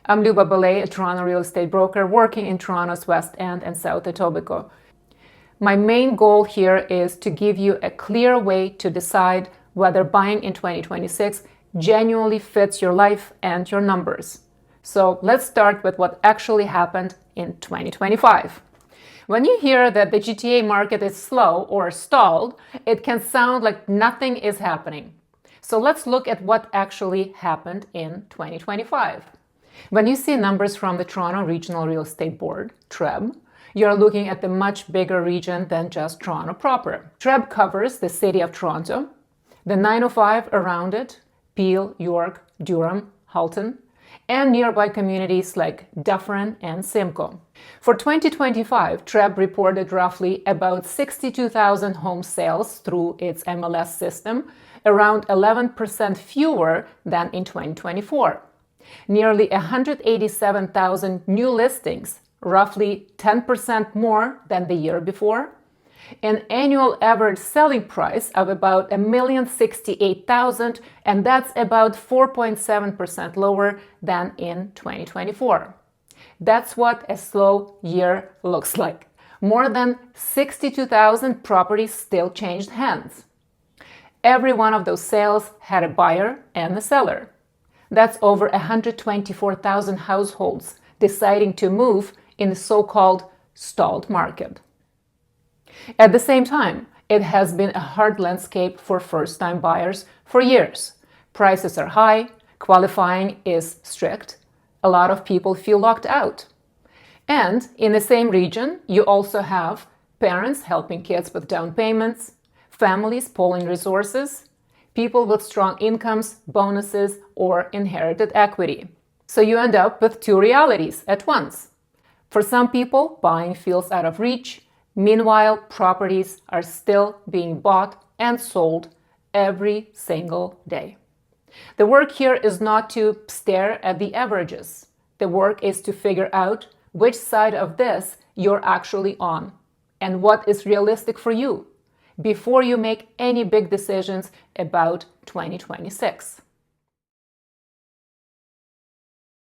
I'm Luba Beléy, a Toronto real estate broker working in Toronto's West End and South Etobicoke. My main goal here is to give you a clear way to decide whether buying in 2026 genuinely fits your life and your numbers. So let's start with what actually happened in 2025. When you hear that the GTA market is slow or stalled, it can sound like nothing is happening. So let's look at what actually happened in 2025. When you see numbers from the Toronto Regional Real Estate Board, TREB, you're looking at the much bigger region than just Toronto proper. TREB covers the city of Toronto, the 905 around it, Peel, York, Durham, Halton, and nearby communities like Dufferin and Simcoe. For 2025, TREB reported roughly about 62,000 home sales through its MLS system, around 11% fewer than in 2024. Nearly 187,000 new listings, roughly 10% more than the year before, an annual average selling price of about $1,068,000, and that's about 4.7% lower than in 2024. That's what a slow year looks like. More than 62,000 properties still changed hands. Every one of those sales had a buyer and a seller. That's over 124,000 households deciding to move in the so-called stalled market. At the same time, it has been a hard landscape for first-time buyers for years. Prices are high, qualifying is strict, a lot of people feel locked out. And in the same region, you also have parents helping kids with down payments, families pooling resources, people with strong incomes, bonuses, or inherited equity. So you end up with two realities at once. For some people, buying feels out of reach. Meanwhile, properties are still being bought and sold every single day. The work here is not to stare at the averages. The work is to figure out which side of this you're actually on and what is realistic for you before you make any big decisions about 2026.